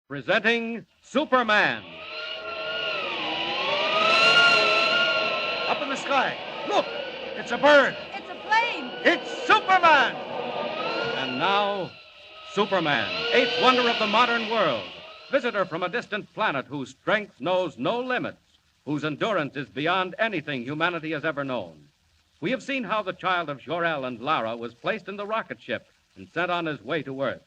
Presenting Superman. Up in the sky. Look! It's a bird. It's a plane. It's Superman! And now, Superman, eighth wonder of the modern world. Visitor from a distant planet whose strength knows no limits, whose endurance is beyond anything humanity has ever known. We have seen how the child of Jor-El and Lara was placed in the rocket ship and sent on his way to Earth.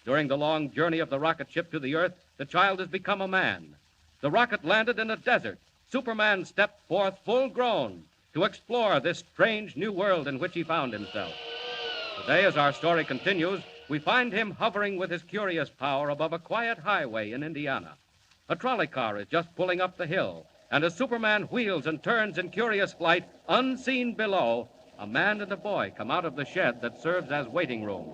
During the long journey of the rocket ship to the Earth, the child has become a man. The rocket landed in a desert. Superman stepped forth full grown to explore this strange new world in which he found himself. Today, as our story continues, we find him hovering with his curious power above a quiet highway in Indiana. A trolley car is just pulling up the hill, and as Superman wheels and turns in curious flight, unseen below, a man and a boy come out of the shed that serves as waiting room.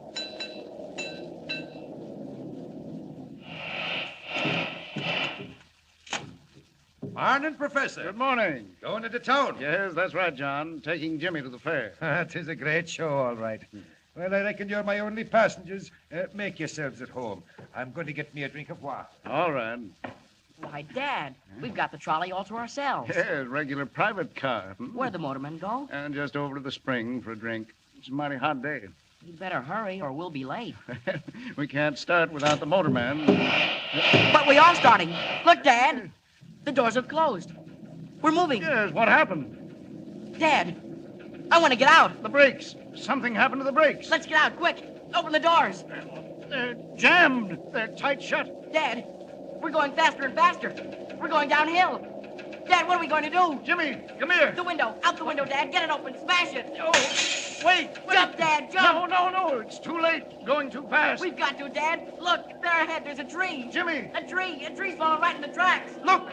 Morning, Professor. Good morning. Going into town. Yes, that's right, John. Taking Jimmy to the fair. Tis a great show, all right. Well, I reckon you're my only passengers. Make yourselves at home. I'm going to get me a drink of water. All right. Why, Dad, we've got the trolley all to ourselves. Yes, regular private car. Where'd the motormen go? And just over to the spring for a drink. It's a mighty hot day. You'd better hurry or we'll be late. We can't start without the motorman. But we are starting. Look, Dad. The doors have closed. We're moving. Yes, what happened? Dad, I want to get out. The brakes. Something happened to the brakes. Let's get out, quick. Open the doors. They're jammed. They're tight shut. Dad, we're going faster and faster. We're going downhill. Dad, what are we going to do? Jimmy, come here. The window. Out the window, Dad. Get it open. Smash it. Oh, wait. Jump, Dad. Jump. No. It's too late. Going too fast. We've got to, Dad. Look, there ahead, there's a tree. Jimmy. A tree. A tree's falling right in the tracks. Look.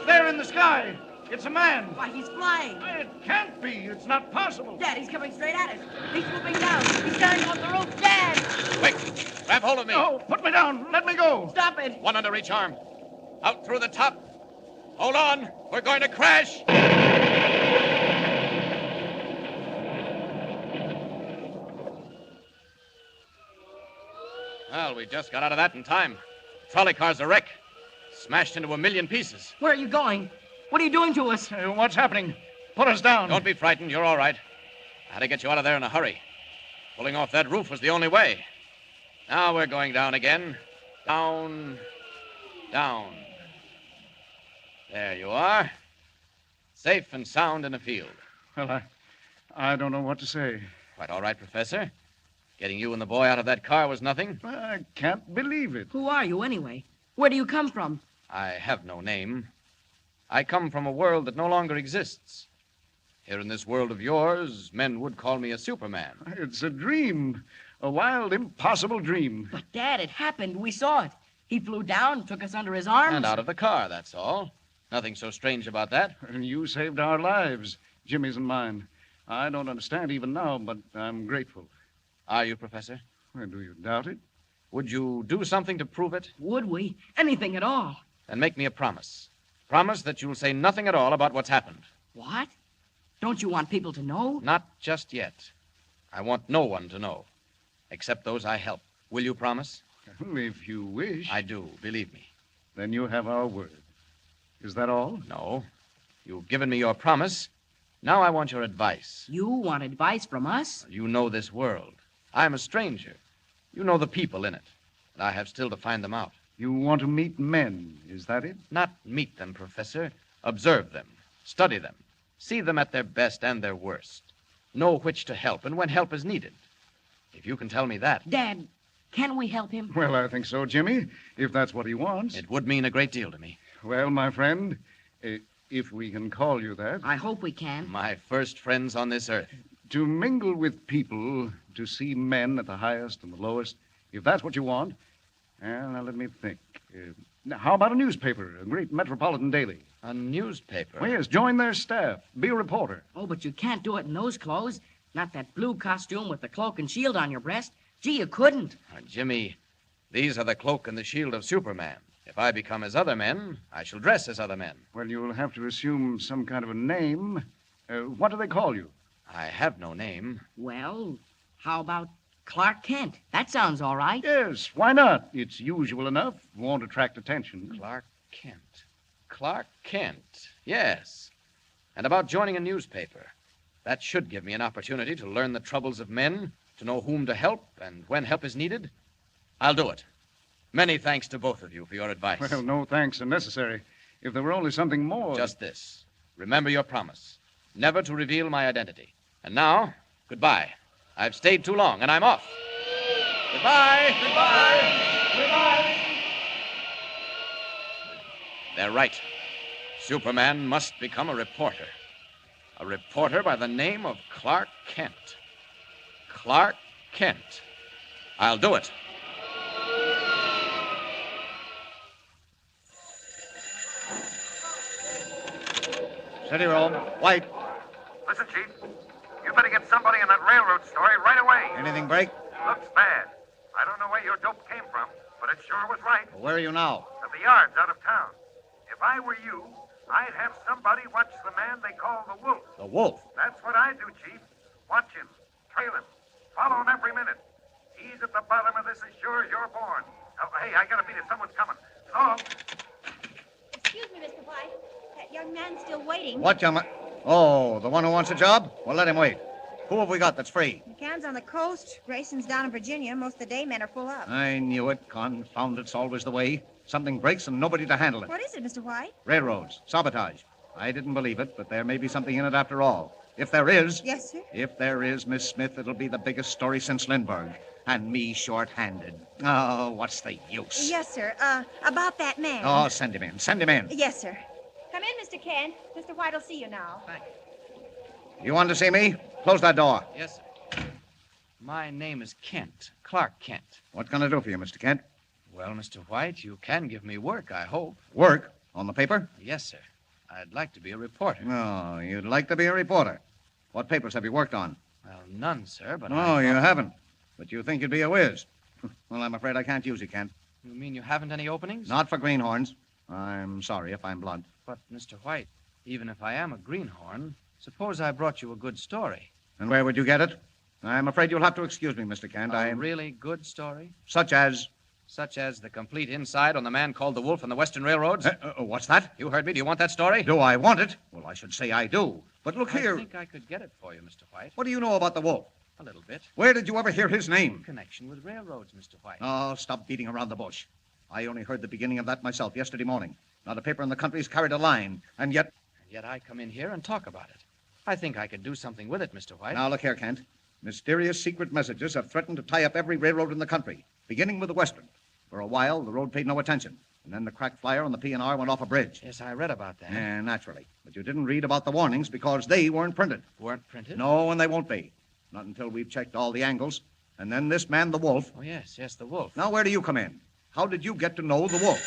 There in the sky. It's a man. Why, he's flying. It can't be. It's not possible. Dad, he's coming straight at us. He's swooping down. He's tearing off the roof. Dad! Quick! Grab hold of me. No, put me down. Let me go. Stop it. One under each arm. Out through the top. Hold on. We're going to crash. Well, we just got out of that in time. Trolley car's a wreck. Smashed into 1,000,000 pieces. Where are you going? What are you doing to us? What's happening? Put us down. Don't be frightened. You're all right. I had to get you out of there in a hurry. Pulling off that roof was the only way. Now we're going down again. Down. Down. There you are. Safe and sound in a field. Well, I don't know what to say. Quite all right, Professor. Getting you and the boy out of that car was nothing. I can't believe it. Who are you, anyway? Where do you come from? I have no name. I come from a world that no longer exists. Here in this world of yours, men would call me a Superman. It's a dream. A wild, impossible dream. But, Dad, it happened. We saw it. He flew down, took us under his arms. And out of the car, that's all. Nothing so strange about that. And you saved our lives, Jimmy's and mine. I don't understand even now, but I'm grateful. Are you, Professor? Well, do you doubt it? Would you do something to prove it? Would we? Anything at all. Then make me a promise. Promise that you'll say nothing at all about what's happened. What? Don't you want people to know? Not just yet. I want no one to know, except those I help. Will you promise? Well, if you wish. I do, believe me. Then you have our word. Is that all? No. You've given me your promise. Now I want your advice. You want advice from us? You know this world. I'm a stranger. You know the people in it. And I have still to find them out. You want to meet men, is that it? Not meet them, Professor. Observe them. Study them. See them at their best and their worst. Know which to help and when help is needed. If you can tell me that, Dad, can we help him? Well, I think so, Jimmy, if that's what he wants. it would mean a great deal to me. Well, my friend, if we can call you that, I hope we can. My first friends on this earth. to mingle with people, to see men at the highest and the lowest, if that's what you want, well, now let me think. Now, how about a newspaper, a great metropolitan daily? A newspaper? Well, yes, join their staff. Be a reporter. Oh, but you can't do it in those clothes. Not that blue costume with the cloak and shield on your breast. Gee, you couldn't. Jimmy, these are the cloak and the shield of Superman. If I become as other men, I shall dress as other men. Well, you'll have to assume some kind of a name. What do they call you? I have no name. Well, how about Clark Kent. That sounds all right. Yes, why not? It's usual enough. Won't attract attention. Clark Kent. Clark Kent. Yes. And about joining a newspaper. That should give me an opportunity to learn the troubles of men, to know whom to help and when help is needed. I'll do it. Many thanks to both of you for your advice. Well, no thanks are necessary. If there were only something more. Just this. Remember your promise. Never to reveal my identity. And now, goodbye. I've stayed too long, and I'm off. Goodbye. Goodbye. Goodbye. They're right. Superman must become a reporter. A reporter by the name of Clark Kent. Clark Kent. I'll do it. Steady, Rome. White. Listen, Chief. You better get somebody in that railroad story right away. Anything break? Looks bad. I don't know where your dope came from, but it sure was right. Where are you now? At the yards out of town. If I were you, I'd have somebody watch the man they call the Wolf. The Wolf. That's what I do, Chief. Watch him, trail him, follow him every minute. He's at the bottom of this as sure as you're born. Oh, hey, I gotta beat it. Someone's coming. So, Excuse me, Mr. White. That young man's still waiting. What young man? Oh, the one who wants a job? Well, let him wait. Who have we got that's free? McCann's on the coast. Grayson's down in Virginia. Most of the day men are full up. I knew it. Confound it's always the way. Something breaks and nobody to handle it. What is it, Mr. White? Railroads. Sabotage. I didn't believe it, but there may be something in it after all. If there is... Yes, sir. If there is, Miss Smith, it'll be the biggest story since Lindbergh. And me short-handed. Oh, what's the use? Yes, sir. About that man. Oh, send him in. Send him in. Yes, sir. Come in, Mr. Kent. Mr. White will see you now. Thank you. You want to see me? Close that door. Yes, sir. My name is Kent. Clark Kent. What can I do for you, Mr. Kent? Well, Mr. White, you can give me work, I hope. Work? On the paper? Yes, sir. I'd like to be a reporter. No, you'd like to be a reporter. What papers have you worked on? Well, none, sir, but No, you haven't. But you think you'd be a whiz. Well, I'm afraid I can't use you, Kent. You mean you haven't any openings? Not for greenhorns. I'm sorry if I'm blunt. But, Mr. White, even if I am a greenhorn, suppose I brought you a good story. And where would you get it? I'm afraid you'll have to excuse me, Mr. Kent. A really good story? Such as... Such as the complete inside on the man called the Wolf on the Western Railroads? What's that? You heard me. Do you want that story? Do I want it? Well, I should say I do. But look here. I think I could get it for you, Mr. White. What do you know about the Wolf? A little bit. Where did you ever hear his name? Connection with railroads, Mr. White. Oh, stop beating around the bush. I only heard the beginning of that myself yesterday morning. Not a paper in the country's carried a line, and yet... And yet I come in here and talk about it. I think I could do something with it, Mr. White. Now, look here, Kent. Mysterious secret messages have threatened to tie up every railroad in the country, beginning with the Western. For a while, the road paid no attention. And then the crack flyer on the P&R went off a bridge. Yes, I read about that. Naturally. But you didn't read about the warnings because they weren't printed. Weren't printed? No, and they won't be. Not until we've checked all the angles. And then this man, the Wolf. Oh, yes, the Wolf. Now, where do you come in? How did you get to know the Wolf?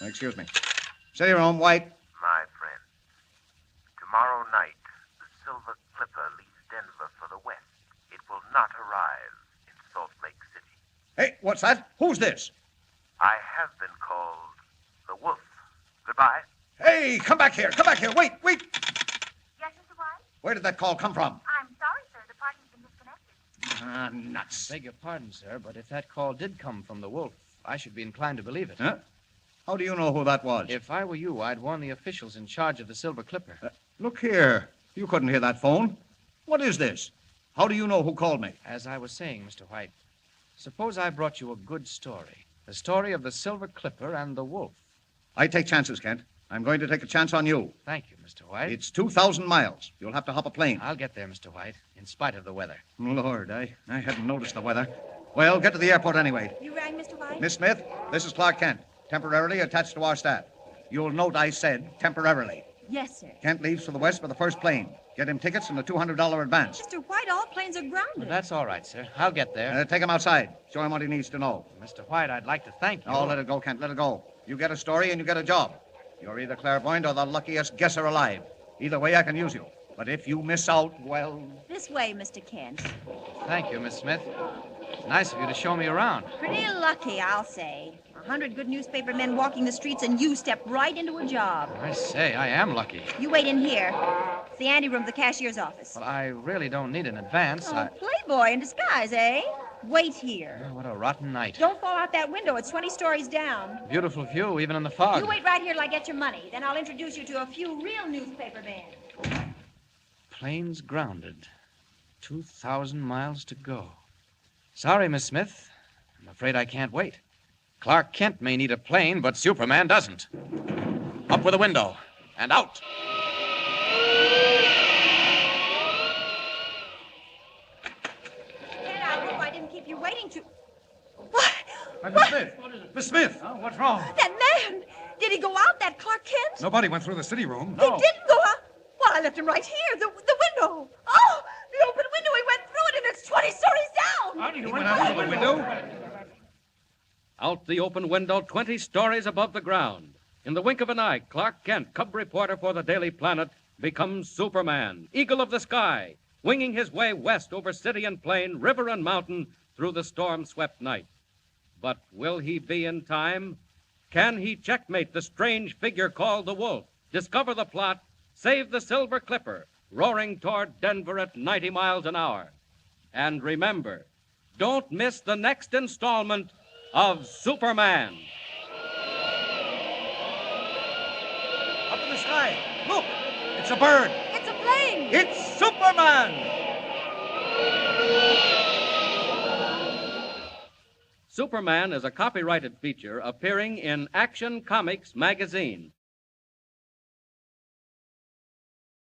Excuse me. Steady, Rome, White. my friend, tomorrow night, the Silver Clipper leaves Denver for the west. It will not arrive in Salt Lake City. Hey, what's that? Who's this? I have been called the Wolf. Goodbye. Hey, come back here. Come back here. Wait. Yes, Mr. White? Where did that call come from? I'm sorry, sir. The party's been disconnected. Ah, nuts. Beg your pardon, sir, but if that call did come from the Wolf, I should be inclined to believe it. Huh? How do you know who that was? If I were you, I'd warn the officials in charge of the Silver Clipper. Look here. You couldn't hear that phone. What is this? How do you know who called me? As I was saying, Mr. White, suppose I brought you a good story. The story of the Silver Clipper and the Wolf. I take chances, Kent. I'm going to take a chance on you. Thank you, Mr. White. It's 2,000 miles. You'll have to hop a plane. I'll get there, Mr. White, in spite of the weather. Lord, I hadn't noticed the weather. Well, get to the airport anyway. You rang, Mr. White? Miss Smith, this is Clark Kent, temporarily attached to our staff. You'll note I said temporarily. Yes, sir. Kent leaves for the west for the first plane. Get him tickets and a $200 advance. Mr. White, all planes are grounded. That's all right, sir. I'll get there. Take him outside. Show him what he needs to know. Mr. White, I'd like to thank you. Oh, let it go, Kent. Let it go. You get a story and you get a job. You're either clairvoyant or the luckiest guesser alive. Either way, I can use you. But if you miss out, well... This way, Mr. Kent. Thank you, Miss Smith. It's nice of you to show me around. Pretty lucky, I'll say. 100 good newspaper men walking the streets, and you step right into a job. I say, I am lucky. You wait in here. It's the anteroom of the cashier's office. Well, I really don't need an advance. Oh, playboy in disguise, eh? Wait here. Oh, what a rotten night. Don't fall out that window. It's 20 stories down. Beautiful view, even in the fog. You wait right here till I get your money. Then I'll introduce you to a few real newspaper men. Planes grounded. 2,000 miles to go. Sorry, Miss Smith. I'm afraid I can't wait. Clark Kent may need a plane, but Superman doesn't. Up with the window. And out. Kent, I hope I didn't keep you waiting too... Miss Smith. What is it? Miss Smith. Oh, what's wrong? That man! Did he go out, that Clark Kent? Nobody went through the city room. He didn't go out. Well, I left him right here, the window. Oh, the open window. He went through it, and it's 20 stories down. He went out the window. Out the open window, 20 stories above the ground. In the wink of an eye, Clark Kent, cub reporter for the Daily Planet, becomes Superman, eagle of the sky, winging his way west over city and plain, river and mountain, through the storm-swept night. But will he be in time? Can he checkmate the strange figure called the Wolf, discover the plot, save the Silver Clipper, roaring toward Denver at 90 miles an hour? And remember, don't miss the next installment of Superman. Up in the sky. Look, it's a bird. It's a plane. It's Superman. Superman is a copyrighted feature appearing in Action Comics magazine,